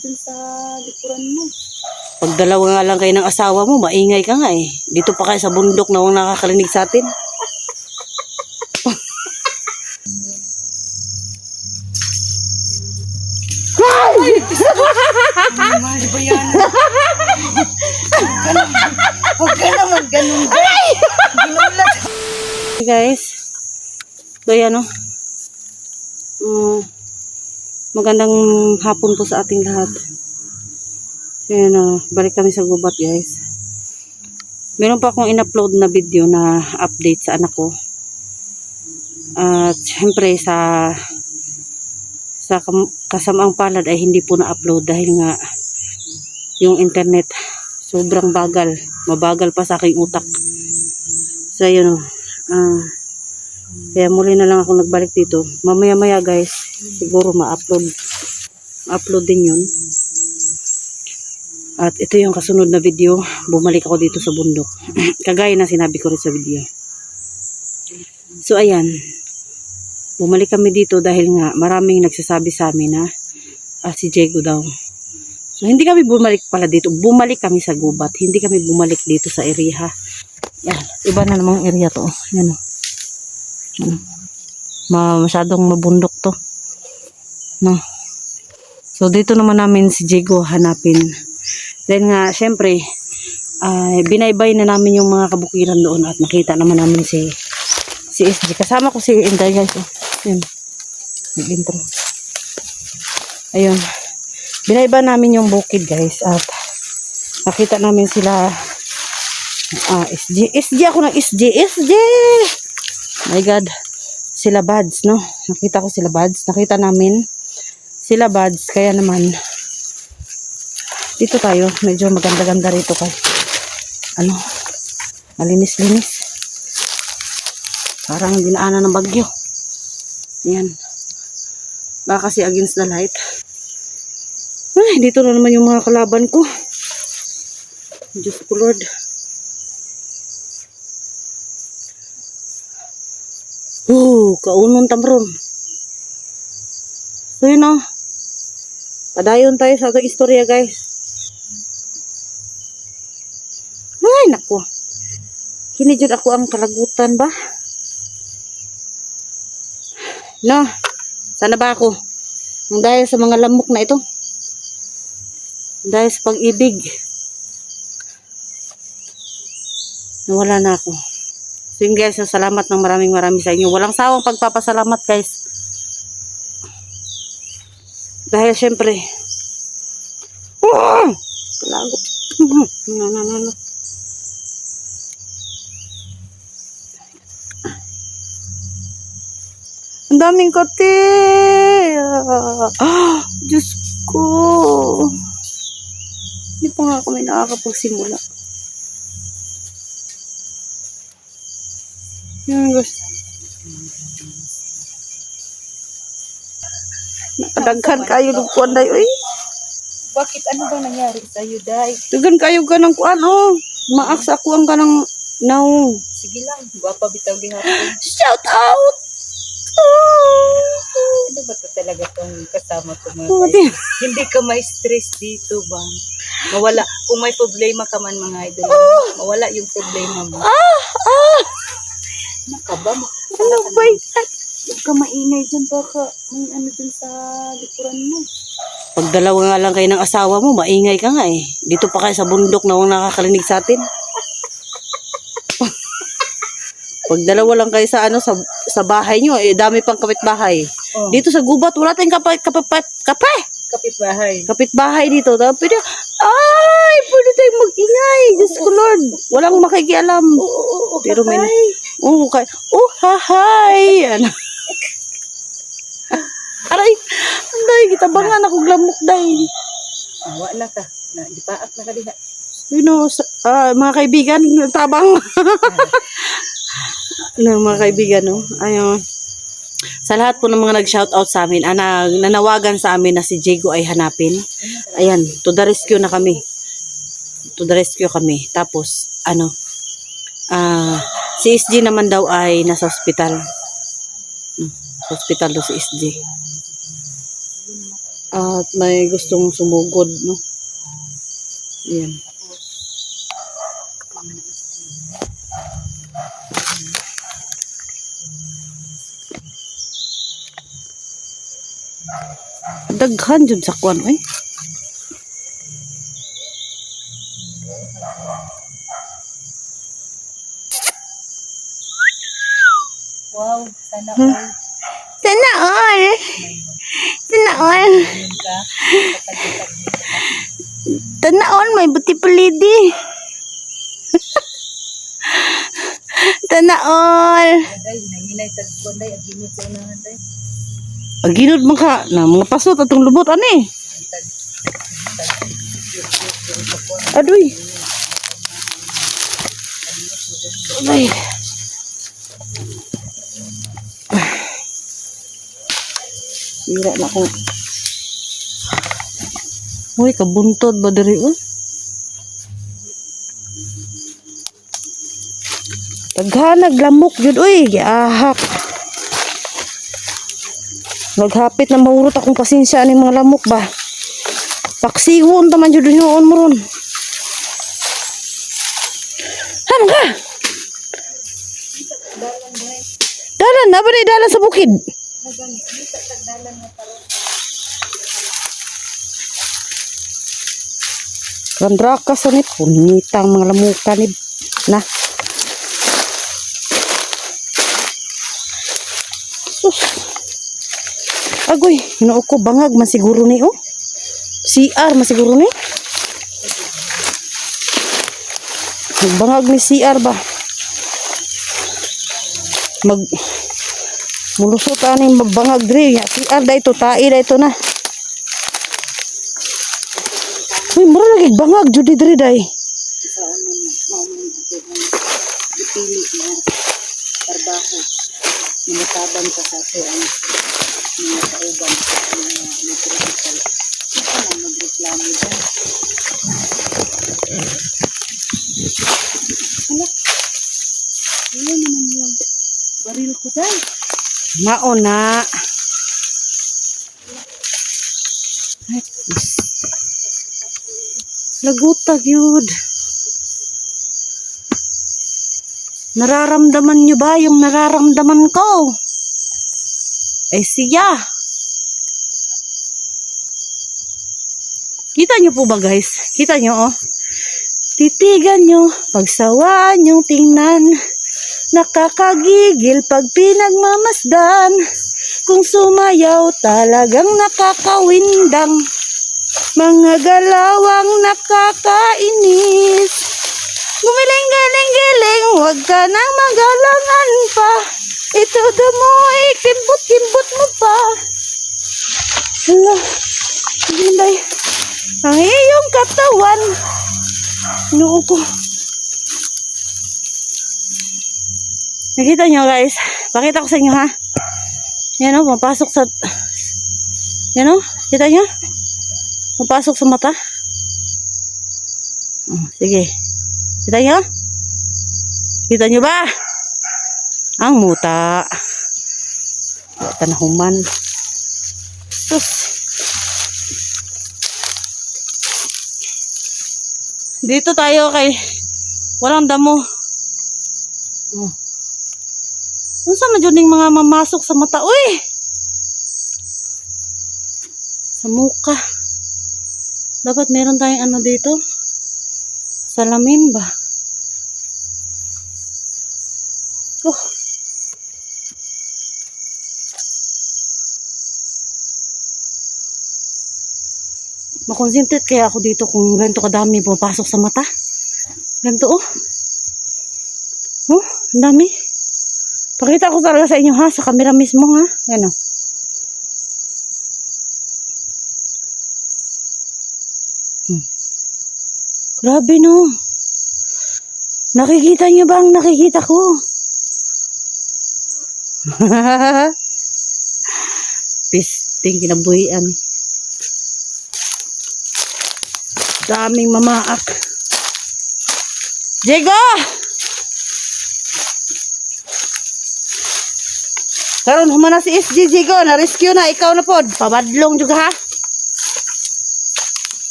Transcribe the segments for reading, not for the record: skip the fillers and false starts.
Dun sa likuran mo. Pag dalawa nga lang kayo ng asawa mo, maingay ka nga eh. Dito pa kayo sa bundok na walang nakakarinig sa atin. Mahal ba yan? Huwag ka naman ganun. Ginulat. Hey guys. So yan o. Magandang hapon po sa ating lahat. So yan o. Balik kami sa gubat guys. Meron pa akong in-upload na video na update sa anak ko. At syempre sa kasamaang palad ay hindi po na-upload dahil nga yung internet sobrang bagal. Mabagal pa sa aking utak. So yun o. Kaya muli na lang ako nagbalik dito. Mamaya-maya guys, siguro ma-upload din yun. At ito yung kasunod na video. Bumalik ako dito sa bundok. Kagaya na sinabi ko rin sa video. So ayan. Bumalik kami dito dahil nga maraming nagsasabi sa amin na si Diego daw. So hindi kami bumalik pala dito. Bumalik kami sa gubat. Hindi kami bumalik dito sa area. Yan. Iba na namang area to. Yan o. Masyadong mabundok to. No. So dito naman namin si Diego hanapin. Then nga syempre binaybay na namin yung mga kabukiran doon at nakita naman namin si SG. Kasama ko si Inday guys. Oh. Yan. Nag-intro. Ayun. Binayba namin yung bukid guys at nakita namin sila SG ako ng SG. My God. Sila buds, no? Nakita ko sila buds. Nakita namin sila buds. Kaya naman dito tayo. Medyo maganda-ganda rito kay malinis-linis. Parang dinaanan ng bagyo. Yan. Baka kasi against the light. Ay, dito na naman yung mga kalaban ko. Diyos ko Lord. Kaunong tamron. So yun o. Padayon tayo sa ating istorya guys. Ay, naku. Kinijud ako ang kalagutan ba? No. Sana ba ako? Dahil sa mga lamok na ito. Dahil sa pag-ibig. Nawala na ako. So yun guys, salamat ng maraming sa inyo. Walang sawang pagpapasalamat guys. Dahil syempre. Lago. No. Ang daming kati. Diyos ko. Hindi pa nga kami nakakapagsimula. Yan guys. Nakadaghan kayo ng kuwan dayo eh. Bakit ano bang nangyari sa'yo, Day? Daghan kayo ka ng kuwan oh. Maaks ako ang ka ng now. Sige lang, guwapa bitaw gihapon. Shout out! Ano ba ito talaga itong kasama ko mga guys? Hindi ka may stress dito ba? Mawala. Kung may problema ka man mga idol, mawala yung problema mo. Nakaba mo. Ano ba yan? Huwag ka maingay dyan baka may ano dyan sa likuran mo. Pag dalawa nga lang kayo ng asawa mo, maingay ka nga eh. Dito pa kayo sa bundok na walang nakakarinig sa atin. Pag dalawa lang kayo sa sa bahay nyo, eh dami pang kapitbahay. Oh. Dito sa gubat, wala tayong Kapitbahay. kapitbahay dito. Pwede tayong mag-ingay. Diyos ko Lord. Walang makikialam. Pero may hi. Ano? Aray, anday, gitabangan ako glamok day. Wala ka. Dipaak na ka diha. Mga kaibigan, tabang. Mga kaibigan, no? Ayun. Sa lahat po ng mga nag-shoutout sa amin, nanawagan sa amin na si Diego ay hanapin. Ayan, to the rescue na kami. Tapos, si SG naman daw ay nasa ospital. Sa ospital daw si SG. At may gustong sumugod, no? Yan. Daghan jud sa kwan, eh. Wow, sana all Sana all. Sana all. yun ka. Sana all, may buti pa lady. Sana all. Day, nanginay tagpon day, aginod sa unahan day. Aginod man ka na mga pasot atong lubot ani. Aduy. Ay. Mira na ko. Uy, kabuntod ba diri oh? Daghan naglamok jud uy, giahak. Naghapit na mahurot akong pasensya ani mga lamok ba. Paksiwon taman jud hinuon mo ron. Ham ka. Dalan na ba ni dalan sa bukid? Kandraka sa ni punitang mga lamukan ni na. Sus. Agoy, hinoo ko bangag man siguro ni oh. CR man siguro ni. Bangag ni CR ba? Mulusot ani magbangag diri. CR da ito, tai da ito na. Uy, mura lagi bangag judi diri day. Sa ano niya, maumay dipili na trabaho. Minutabang ka sa ato ang mga kauban, mga nagkritikal. Ito na magreklamo dyan. Anak, wala naman yung baril ko dahil. Mauna. Lagutag yun. Nararamdaman nyo ba yung nararamdaman ko? Eh siya. Kita nyo po ba guys? Kita nyo oh. Titigan nyo, pagsawaan yung tingnan. Nakakagigil pag pinagmamasdan. Kung sumayaw talagang nakakawindang. Mga galawang nakakainis. Gumiling-giling-giling, huwag ka nang magalangan pa. Ito damoy, kimbot-kimbot mo pa. Hala, hinday. Ang iyong katawan. Noo ko. Nakita nyo guys, pakita ko sa inyo ha. Yan o, mapasok sa... Yan o, kita nyo? Mapasok sa mata. Sige. Kita nyo? Kita nyo ba? Ang muta. Tanahuman. Sus. Dito tayo kay walang damo. Oh. Unsa man jud ning mga mamasok sa mata uy? Sa muka. Dapat meron tayong ano dito. Salamin ba? Oh. Makonsentrate kaya ako dito kung ganito kadami pumapasok sa mata. Ganito oh. Oh, ang dami. Pakita ko talaga sa inyo ha, sa camera mismo ha. Yan o. Grabe no. Nakikita nyo ba ang nakikita ko? Pisting kinabuhian. Daming mamaak. Diego! Karon humana si SG Diego, na-rescue na ikaw na pod. Pabadlong juga ha.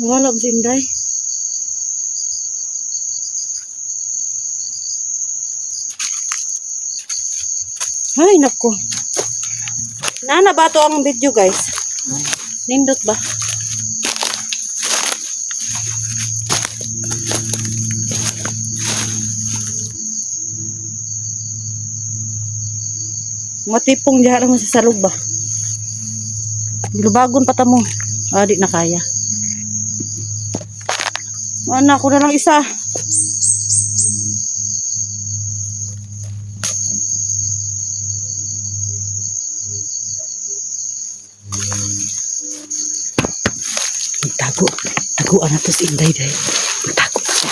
Wala si Inday. Ay, nako. Nana ba to ang video, guys? Nindot ba? Matipong diha mo sa salog ba? Lubagon pa ta mo. Ah, di na kaya. Ano, ako na lang isa. Magtago. Taguan na to si Inday dahil. Magtago pa siya.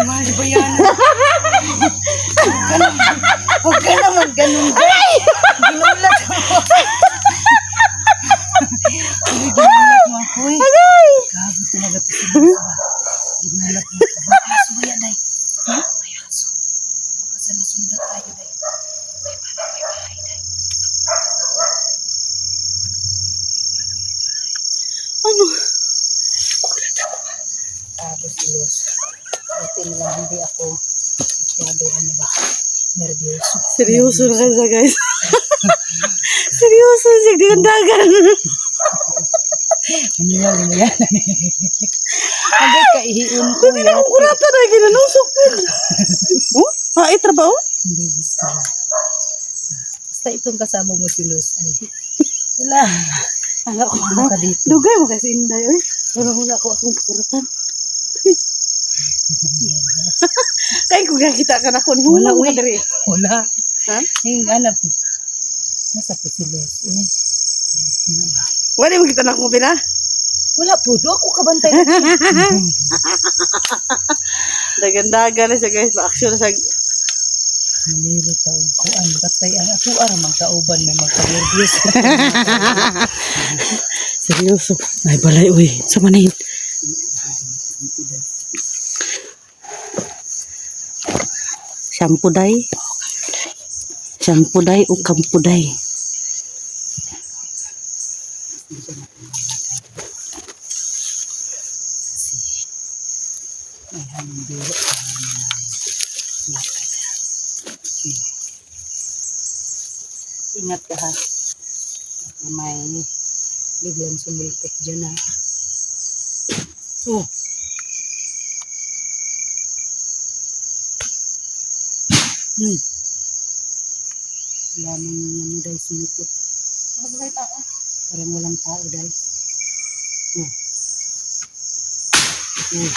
Ano ba yan? Huwag ka naman ganun. Ginulat mo. Uy, ginulat mo ako eh. Gago talaga to si Lusa. Ginulat mo ako. Aso ba yan, Day? Ha? May aso. Baka sa nasundat tayo, Day. Day, paano may bahay, Day? Ano? Gago si Lusa. Buti lang hindi ako masyado ano ba, nervyoso. Seryoso na kasi guys. Seryoso siya di kandagan. Ano yan, ano yan? Hindi ka ihiun ko Hindi na yan. kong kurata na ginanusok mo. Oh? Ha, trabaho? Hindi, gusto. Basta itong kasama mo si Luz ay wala. Alam ko Ano ka dito? Dugay mo kasi Inday. Oy. Wala ako akong kuratan. Kaya kung kakita ka na ko, Wala, mo uy. ka dali. Wala. Ha? Yung anak ko. Masakit si Luz. Eh. Wala mo kita na kung pila. Wala po. Do ako kabantay. Dagan-dagan na siya guys. Pa-action na siya. Maliro taong kuan. Batay ang ako aramang kauban may magka-nervyos. Seryoso. Ay, balay, uy. Sa manin. Siyampuday. Siyampuday o kampuday. May hangin biro. Ingat ka ha. Baka may biglang sumulpot dyan ha. Oh. Wala nang ano dahil sumipot. Parang walang tao dahil. Oh. Oh.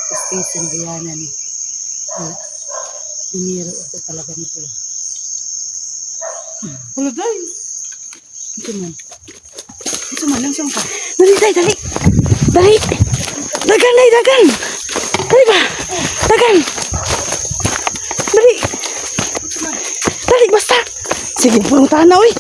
Pastation bayanan eh. Wala. Biniro ako talaga nito. Wala day. Ito man. Ito man, langsung ka. Dali, day, dali. Dali. Dagan, day, dagan. Dali ba? Dagan. Dali. Dali, basta. Sige, punta na, uy.